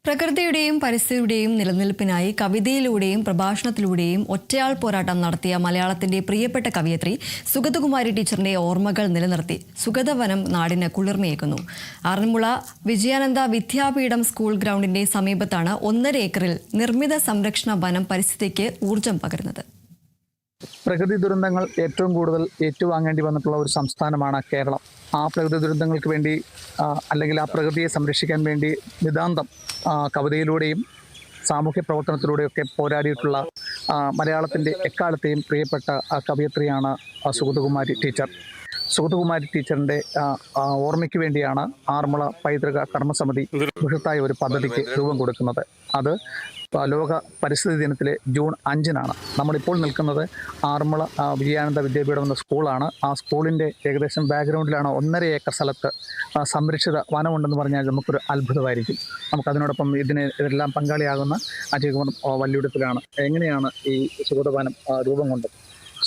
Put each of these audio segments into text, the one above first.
പ്രകൃതിയുടെയും പരിസ്ഥിതിയുടെയും നിലനിൽപ്പിനായി കവിതയിലൂടെയും പ്രഭാഷണത്തിലൂടെയും ഒറ്റയാൾ പോരാട്ടം നടത്തിയ മലയാളത്തിന്റെ പ്രിയപ്പെട്ട കവയിത്രി സുഗതകുമാരി ടീച്ചറിന്റെ ഓർമ്മകൾ നിലനിർത്തി സുഗതവനം നാടിന് കുളിർമയേക്കുന്നു. ആറന്മുള വിജയാനന്ദ വിദ്യാപീഠം സ്കൂൾ ഗ്രൗണ്ടിന്റെ സമീപത്താണ് 1.5 ഏക്കറിൽ നിർമ്മിത സംരക്ഷണ വനം പരിസ്ഥിതിക്ക് ഊർജം പകരുന്നത്. പ്രകൃതി ദുരന്തങ്ങൾ ഏറ്റവും കൂടുതൽ ഏറ്റുവാങ്ങേണ്ടി വന്നിട്ടുള്ള ഒരു സംസ്ഥാനമാണ് കേരളം. ആ പ്രകൃതി ദുരന്തങ്ങൾക്ക് വേണ്ടി അല്ലെങ്കിൽ ആ പ്രകൃതിയെ സംരക്ഷിക്കാൻ വേണ്ടി നിതാന്തം കവിതയിലൂടെയും സാമൂഹ്യ പ്രവർത്തനത്തിലൂടെയൊക്കെ പോരാടിയിട്ടുള്ള മലയാളത്തിൻ്റെ എക്കാലത്തെയും പ്രിയപ്പെട്ട കവയിത്രിയാണ് സുഗതകുമാരി ടീച്ചർ. സുഗതകുമാരി ടീച്ചറിൻ്റെ ഓർമ്മയ്ക്ക് വേണ്ടിയാണ് ആറന്മുള പൈതൃക കർമ്മസമിതി ബൃഹത്തായ ഒരു പദ്ധതിക്ക് രൂപം കൊടുക്കുന്നത്. അത് ലോക പരിസ്ഥിതി ദിനത്തിലെ ജൂൺ 5-നാണ്. നമ്മളിപ്പോൾ നിൽക്കുന്നത് ആറന്മുള വിജയാനന്ദ വിദ്യാപീഠം എന്ന സ്കൂളാണ്. ആ സ്കൂളിൻ്റെ ഏകദേശം ബാക്ക്ഗ്രൗണ്ടിലാണ് 1.5 ഏക്കർ സ്ഥലത്ത് സംരക്ഷിത വനമുണ്ടെന്ന് പറഞ്ഞാൽ നമുക്കൊരു അത്ഭുതമായിരിക്കും. നമുക്കതിനോടൊപ്പം ഇതെല്ലാം പങ്കാളിയാകുന്ന അജയ്കുമാർ വല്ലുവിടത്തിലാണ്. എങ്ങനെയാണ് ഈ സുഗതവനം രൂപം കൊണ്ടത്?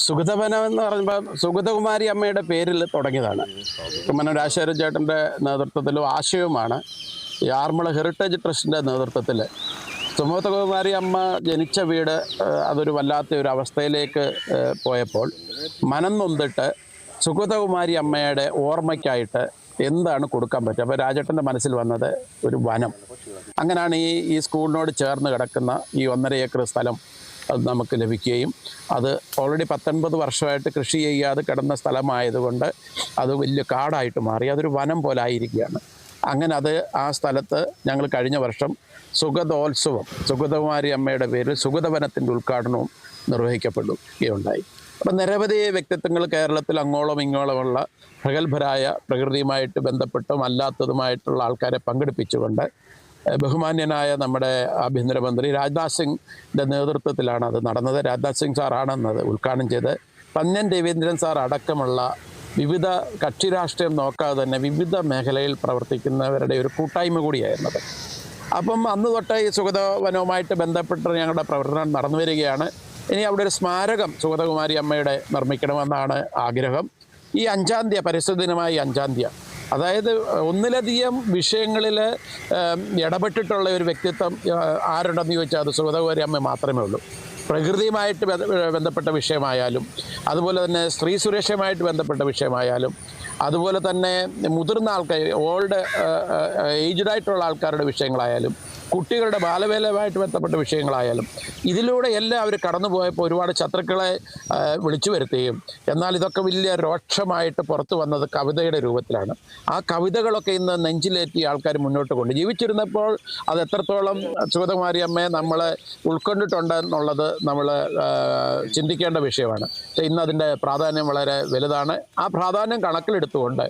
സുഗതവനം എന്ന് പറയുമ്പോൾ സുഗതകുമാരി അമ്മയുടെ പേരിൽ തുടങ്ങിയതാണ്. രാജശേഖരൻ ചേട്ടൻ്റെ നേതൃത്വത്തിലും ആശയവുമാണ് ഈ ആറന്മുള ഹെറിറ്റേജ് ട്രസ്റ്റിൻ്റെ നേതൃത്വത്തിൽ സുഗതകുമാരി അമ്മ ജനിച്ച വീട് അതൊരു വല്ലാത്ത ഒരു അവസ്ഥയിലേക്ക് പോയപ്പോൾ മനം നൊന്തിട്ട് സുഗതകുമാരി അമ്മയുടെ ഓർമ്മയ്ക്കായിട്ട് എന്താണ് കൊടുക്കാൻ പറ്റുക. അപ്പോൾ രാജേട്ടൻ്റെ മനസ്സിൽ വന്നത് ഒരു വനം. അങ്ങനെയാണ് ഈ സ്കൂളിനോട് ചേർന്ന് കിടക്കുന്ന ഈ 1.5 ഏക്കർ സ്ഥലം അത് നമുക്ക് ലഭിക്കുകയും അത് ഓൾറെഡി 19 വർഷമായിട്ട് കൃഷി ചെയ്യാതെ കിടന്ന സ്ഥലമായതുകൊണ്ട് അത് വലിയ കാടായിട്ട് മാറി അതൊരു വനം പോലെ ആയിരിക്കുകയാണ്. അങ്ങനെ ആ സ്ഥലത്ത് ഞങ്ങൾ കഴിഞ്ഞ വർഷം സുഗതോത്സവം സുഗതകുമാരി അമ്മയുടെ പേരിൽ സുഗതവനത്തിൻ്റെ ഉദ്ഘാടനവും നിർവഹിക്കപ്പെടുകയുണ്ടായി. അപ്പം നിരവധി വ്യക്തിത്വങ്ങൾ കേരളത്തിൽ അങ്ങോളം ഇങ്ങോളമുള്ള പ്രഗത്ഭരായ പ്രകൃതിയുമായിട്ട് ബന്ധപ്പെട്ടും അല്ലാത്തതുമായിട്ടുള്ള ആൾക്കാരെ പങ്കെടുപ്പിച്ചുകൊണ്ട് ബഹുമാന്യനായ നമ്മുടെ ആഭ്യന്തരമന്ത്രി രാജ്നാഥ് സിംഗിൻ്റെ നേതൃത്വത്തിലാണ് അത് നടന്നത്. രാജ്നാഥ് സിംഗ് സാറാണെന്നത് ഉദ്ഘാടനം ചെയ്ത് പന്ന്യൻ രവീന്ദ്രൻ സാർ അടക്കമുള്ള വിവിധ കക്ഷി രാഷ്ട്രീയം നോക്കാതെ തന്നെ വിവിധ മേഖലയിൽ പ്രവർത്തിക്കുന്നവരുടെ ഒരു കൂട്ടായ്മ കൂടിയായിരുന്നത്. അപ്പം അന്ന് തൊട്ട് ഈ സുഗതവനവുമായിട്ട് ബന്ധപ്പെട്ട് ഞങ്ങളുടെ പ്രവർത്തനം നടന്നു വരികയാണ്. ഇനി അവിടെ ഒരു സ്മാരകം സുഗതകുമാരി അമ്മയുടെ നിർമ്മിക്കണമെന്നാണ് ആഗ്രഹം. ഈ 5-ാം തീയതി പരിസ്ഥിതി ദിനമായി 5-ാം തീയതി, അതായത് ഒന്നിലധികം വിഷയങ്ങളിൽ ഇടപെട്ടിട്ടുള്ള ഒരു വ്യക്തിത്വം ആരുണ്ടെന്ന് ചോദിച്ചാൽ അത് സുഗതകുമാരി അമ്മ മാത്രമേ ഉള്ളൂ. പ്രകൃതിയുമായിട്ട് ബന്ധപ്പെട്ട വിഷയമായാലും, അതുപോലെ തന്നെ സ്ത്രീ സുരക്ഷയുമായിട്ട് ബന്ധപ്പെട്ട വിഷയമായാലും, അതുപോലെ തന്നെ മുതിർന്ന ആൾക്കാർ ഏജ്ഡായിട്ടുള്ള ആൾക്കാരുടെ വിഷയങ്ങളായാലും, കുട്ടികളുടെ ബാലവേലയുമായിട്ട് ബന്ധപ്പെട്ട വിഷയങ്ങളായാലും ഇതിലൂടെ എല്ലാം അവർ കടന്നു പോയപ്പോൾ ഒരുപാട് ശത്രുക്കളെ വിളിച്ചു വരുത്തുകയും എന്നാൽ ഇതൊക്കെ വലിയ രോക്ഷമായിട്ട് പുറത്തു വന്നത് കവിതയുടെ രൂപത്തിലാണ്. ആ കവിതകളൊക്കെ ഇന്ന് നെഞ്ചിലേറ്റി ആൾക്കാർ മുന്നോട്ട് കൊണ്ട് ജീവിച്ചിരുന്നപ്പോൾ അത് എത്രത്തോളം സുഗതകുമാരി അമ്മയെ നമ്മൾ ഉൾക്കൊണ്ടിട്ടുണ്ടെന്നുള്ളത് നമ്മൾ ചിന്തിക്കേണ്ട വിഷയമാണ്. പക്ഷേ ഇന്ന് അതിൻ്റെ പ്രാധാന്യം വളരെ വലുതാണ്. ആ പ്രാധാന്യം കണക്കിലെടുത്തുകൊണ്ട്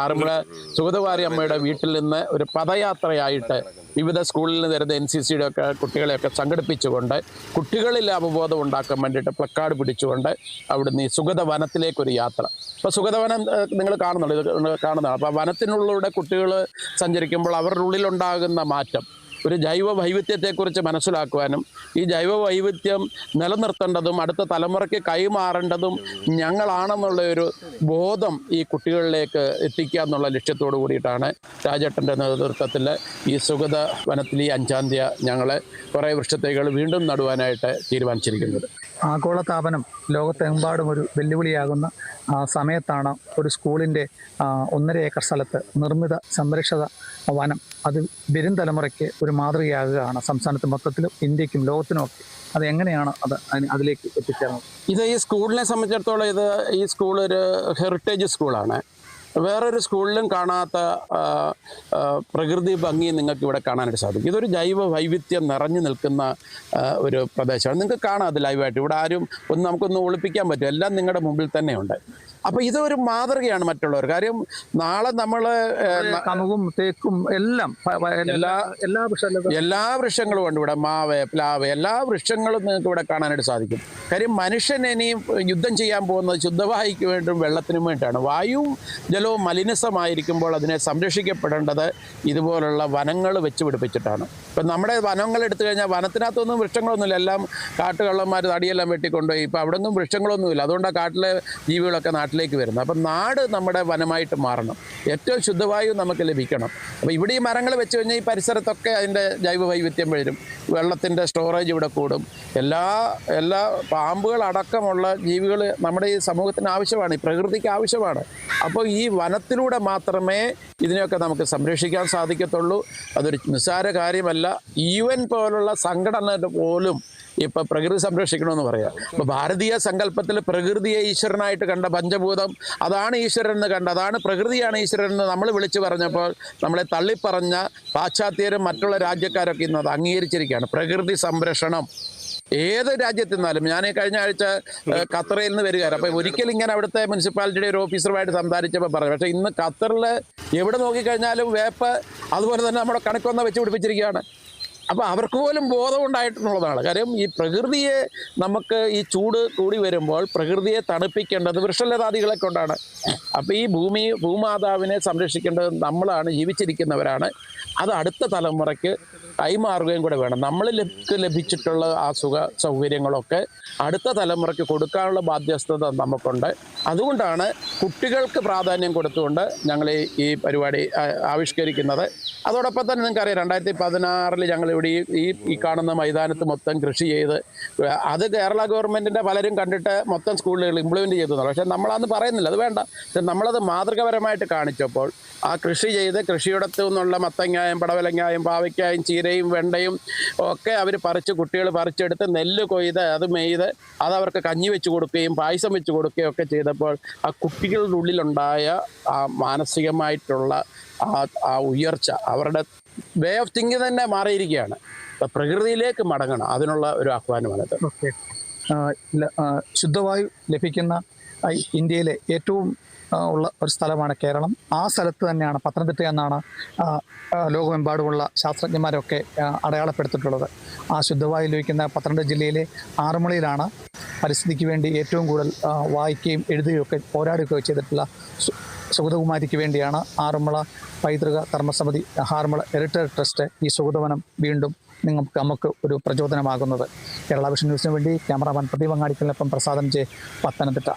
ആറന്മുള സുഗതകുമാരി അമ്മയുടെ വീട്ടിൽ നിന്ന് ഒരു പദയാത്രയായിട്ട് വിവിധ സ്കൂളിൽ നിന്ന് വരുന്ന NCCയുടെ ഒക്കെ കുട്ടികളെയൊക്കെ സംഘടിപ്പിച്ചുകൊണ്ട് കുട്ടികളിൽ അവബോധം ഉണ്ടാക്കാൻ വേണ്ടിയിട്ട് പ്ലക്കാർഡ് പിടിച്ചുകൊണ്ട് അവിടുന്ന് ഈ സുഗതവനത്തിലേക്കൊരു യാത്ര. അപ്പോൾ സുഗതവനം നിങ്ങൾ കാണുന്നുള്ളൂ, ഇത് കാണുന്നതാണ്. അപ്പോൾ വനത്തിനുള്ളിലൂടെ കുട്ടികൾ സഞ്ചരിക്കുമ്പോൾ അവരുടെ ഉള്ളിലുണ്ടാകുന്ന മാറ്റം ഒരു ജൈവ വൈവിധ്യത്തെക്കുറിച്ച് മനസ്സിലാക്കുവാനും ഈ ജൈവ വൈവിധ്യം നിലനിർത്തേണ്ടതും അടുത്ത തലമുറയ്ക്ക് കൈമാറേണ്ടതും ഞങ്ങളാണെന്നുള്ള ഒരു ബോധം ഈ കുട്ടികളിലേക്ക് എത്തിക്കുക എന്നുള്ള ലക്ഷ്യത്തോടു കൂടിയിട്ടാണ് രാജേട്ടൻ്റെ നേതൃത്വത്തിൽ ഈ സുഗത വനത്തിൽ ഈ 5-ാം തീയതി ഞങ്ങൾ കുറേ വൃക്ഷത്തൈകൾ വീണ്ടും നടുവാനായിട്ട് തീരുമാനിച്ചിരിക്കുന്നത്. ആഗോളതാപനം ലോകത്തെമ്പാടും ഒരു വെല്ലുവിളിയാകുന്ന സമയത്താണ് ഒരു സ്കൂളിൻ്റെ 1.5 ഏക്കർ സ്ഥലത്ത് നിർമ്മിത സംരക്ഷിത വനം അത് വരും തലമുറയ്ക്ക് ഒരു മാതൃകയാകുകയാണ്. സംസ്ഥാനത്ത് മൊത്തത്തിലും ഇന്ത്യക്കും ലോകത്തിനും ഒക്കെ അത് എങ്ങനെയാണ് അതിലേക്ക് എത്തിച്ചേർന്നത്? ഇത് ഈ സ്കൂളിനെ സംബന്ധിച്ചിടത്തോളം ഈ സ്കൂൾ ഒരു ഹെറിറ്റേജ് സ്കൂളാണ്. വേറൊരു സ്കൂളിലും കാണാത്ത പ്രകൃതി ഭംഗി നിങ്ങൾക്ക് ഇവിടെ കാണാനായിട്ട് സാധിക്കും. ഇതൊരു ജൈവ വൈവിധ്യം നിറഞ്ഞു നിൽക്കുന്ന ഒരു പ്രദേശമാണ്. നിങ്ങൾക്ക് കാണാം അത് ലൈവായിട്ട്. ഇവിടെ ആരും നമുക്കൊന്നും ഒളിപ്പിക്കാൻ പറ്റും, എല്ലാം നിങ്ങളുടെ മുമ്പിൽ തന്നെയുണ്ട്. അപ്പോൾ ഇതൊരു മാതൃകയാണ് മറ്റുള്ളവർ. കാര്യം നാളെ നമ്മൾ കമുകും തേക്കും എല്ലാ വൃക്ഷങ്ങളും ഉണ്ട് ഇവിടെ. മാവ്, പ്ലാവ്, എല്ലാ വൃക്ഷങ്ങളും നിങ്ങൾക്ക് ഇവിടെ കാണാനായിട്ട് സാധിക്കും. കാര്യം മനുഷ്യൻ ഇനിയും യുദ്ധം ചെയ്യാൻ പോകുന്നത് ശുദ്ധവായുക്ക് വേണ്ടിയും വെള്ളത്തിനും വേണ്ടിയിട്ടാണ്. വായുവും ജലവും മലിനസമായിരിക്കുമ്പോൾ അതിനെ സംരക്ഷിക്കപ്പെടേണ്ടത് ഇതുപോലുള്ള വനങ്ങൾ വെച്ച് പിടിപ്പിച്ചിട്ടാണ്. ഇപ്പം നമ്മുടെ വനങ്ങൾ എടുത്തു കഴിഞ്ഞാൽ വനത്തിനകത്തൊന്നും വൃക്ഷങ്ങളൊന്നുമില്ല, എല്ലാം കാട്ടുകള്ളന്മാർ തടിയെല്ലാം വെട്ടിക്കൊണ്ടുപോയി. ഇപ്പോൾ അവിടെ ഒന്നും വൃക്ഷങ്ങളൊന്നുമില്ല. അതുകൊണ്ടാണ് കാട്ടിലെ ജീവികളൊക്കെ നാട്ടിൽ നാട്ടിലേക്ക് വരുന്നത്. അപ്പം നാട് നമ്മുടെ വനമായിട്ട് മാറണം, ഏറ്റവും ശുദ്ധവായു നമുക്ക് ലഭിക്കണം. അപ്പോൾ ഇവിടെ ഈ മരങ്ങൾ വെച്ച് കഴിഞ്ഞാൽ ഈ പരിസരത്തൊക്കെ അതിൻ്റെ ജൈവ വൈവിധ്യം വരും, വെള്ളത്തിൻ്റെ സ്റ്റോറേജ് ഇവിടെ കൂടും. എല്ലാ പാമ്പുകളടക്കമുള്ള ജീവികൾ നമ്മുടെ ഈ സമൂഹത്തിന് ആവശ്യമാണ്, ഈ പ്രകൃതിക്ക് ആവശ്യമാണ്. അപ്പോൾ ഈ വനത്തിലൂടെ മാത്രമേ ഇതിനെയൊക്കെ നമുക്ക് സംരക്ഷിക്കാൻ സാധിക്കത്തുള്ളൂ. അതൊരു നിസ്സാര കാര്യമല്ല. UN പോലുള്ള സംഘടന പോലും ഇപ്പം പ്രകൃതി സംരക്ഷിക്കണമെന്ന് പറയാം. അപ്പോൾ ഭാരതീയ സങ്കല്പത്തിൽ പ്രകൃതിയെ ഈശ്വരനായിട്ട് കണ്ട പഞ്ചഭൂതം, അതാണ് ഈശ്വരൻ എന്ന് കണ്ട, അതാണ് പ്രകൃതിയാണ് ഈശ്വരൻ എന്ന് നമ്മൾ വിളിച്ചു പറഞ്ഞപ്പോൾ നമ്മളെ തള്ളിപ്പറഞ്ഞ പാശ്ചാത്യരും മറ്റുള്ള രാജ്യക്കാരൊക്കെ ഇന്നത് അംഗീകരിച്ചിരിക്കുകയാണ്. പ്രകൃതി സംരക്ഷണം ഏത് രാജ്യത്തു നിന്നാലും, ഞാൻ കഴിഞ്ഞ ആഴ്ച ഖത്തറിൽ നിന്ന് വരികയാണ്. അപ്പോൾ ഒരിക്കലും ഇങ്ങനെ അവിടുത്തെ മുനിസിപ്പാലിറ്റിയുടെ ഒരു ഓഫീസറുമായിട്ട് സംസാരിച്ചപ്പോൾ പറഞ്ഞു, പക്ഷേ ഇന്ന് ഖത്തറിൽ എവിടെ നോക്കിക്കഴിഞ്ഞാലും വേപ്പ് അതുപോലെ തന്നെ നമ്മുടെ കണക്കൊന്ന വെച്ച് പിടിപ്പിച്ചിരിക്കുകയാണ്. അപ്പോൾ അവർക്ക് പോലും ബോധമുണ്ടായിട്ടുള്ളതാണ്. കാര്യം ഈ പ്രകൃതിയെ നമുക്ക് ഈ ചൂട് കൂടി വരുമ്പോൾ പ്രകൃതിയെ തണുപ്പിക്കേണ്ടത് വൃക്ഷലതാദികളെ കൊണ്ടാണ്. അപ്പോൾ ഈ ഭൂമാതാവിനെ സംരക്ഷിക്കേണ്ടത് നമ്മളാണ്, ജീവിച്ചിരിക്കുന്നവരാണ്. അത് അടുത്ത തലമുറയ്ക്ക് കൈമാറുകയും കൂടെ വേണം. നമ്മൾക്ക് ലഭിച്ചിട്ടുള്ള ആ സൗകര്യങ്ങളൊക്കെ അടുത്ത തലമുറയ്ക്ക് കൊടുക്കാനുള്ള ബാധ്യസ്ഥത നമുക്കുണ്ട്. അതുകൊണ്ടാണ് കുട്ടികൾക്ക് പ്രാധാന്യം കൊടുത്തുകൊണ്ട് ഞങ്ങൾ ഈ പരിപാടി ആവിഷ്കരിക്കുന്നത്. അതോടൊപ്പം തന്നെ നിങ്ങൾക്കറിയാം, 2016 ഞങ്ങളിവിടെ ഈ കാണുന്ന മൈതാനത്ത് മൊത്തം കൃഷി ചെയ്ത്, അത് കേരള ഗവൺമെൻറ്റിൻ്റെ പലരും കണ്ടിട്ട് മൊത്തം സ്കൂളുകൾ ഇംപ്ലിമെൻറ്റ് ചെയ്തതാണ്. പക്ഷേ നമ്മളന്ന് പറയുന്നില്ല, അത് വേണ്ട. പക്ഷെ നമ്മളത് മാതൃകപരമായിട്ട് കാണിച്ചപ്പോൾ ആ കൃഷി ചെയ്ത് കൃഷിയിടത്തു നിന്നുള്ള മത്തങ്ങായും പടവലങ്ങായും പാവയ്ക്കായും ചീരയും വെണ്ടയും ഒക്കെ അവർ കുട്ടികൾ പറിച്ചെടുത്ത് നെല്ല് കൊയ്ത് അത് മെയ്ത് അതവർക്ക് കഞ്ഞി വെച്ച് കൊടുക്കുകയും പായസം വെച്ച് കൊടുക്കുകയും ഒക്കെ ചെയ്തപ്പോൾ ആ കുട്ടികളുടെ ഉള്ളിലുണ്ടായ ആ മാനസികമായിട്ടുള്ള ആ ഉയർച്ച, അവരുടെ വേ ഓഫ് തിങ്കിങ് തന്നെ മാറിയിരിക്കുകയാണ്. പ്രകൃതിയിലേക്ക് മടങ്ങണം, അതിനുള്ള ഒരു ആഹ്വാനമാണിത്. ഓക്കെ. ശുദ്ധവായു ലഭിക്കുന്ന ഇന്ത്യയിലെ ഏറ്റവും ഉള്ള ഒരു സ്ഥലമാണ് കേരളം. ആ സ്ഥലത്ത് തന്നെയാണ് പത്തനംതിട്ട എന്നാണ് ലോകമെമ്പാടുമുള്ള ശാസ്ത്രജ്ഞന്മാരൊക്കെ അടയാളപ്പെടുത്തിയിട്ടുള്ളത്. ആ ശുദ്ധവായു ലഭിക്കുന്ന പത്തനംതിട്ട ജില്ലയിലെ ആറന്മുളയിലാണ് പരിസ്ഥിതിക്ക് വേണ്ടി ഏറ്റവും കൂടുതൽ വായിക്കുകയും എഴുതുകയും ഒക്കെ പോരാടുകയൊക്കെ ചെയ്തിട്ടുള്ള സുഗതകുമാരിക്ക് വേണ്ടിയാണ് ആറന്മുള പൈതൃക കർമ്മസമിതി ആറന്മുള ഹെറിറ്റേജ് ട്രസ്റ്റ് ഈ സുഗതവനം വീണ്ടും നമുക്ക് ഒരു പ്രചോദനമാകുന്നത്. കേരള വിഷൻ ന്യൂസിന് വേണ്ടി ക്യാമറാമാൻ പ്രദീപ് അങ്ങാടിക്കലിനൊപ്പം പ്രസാദം ജെ, പത്തനംതിട്ട.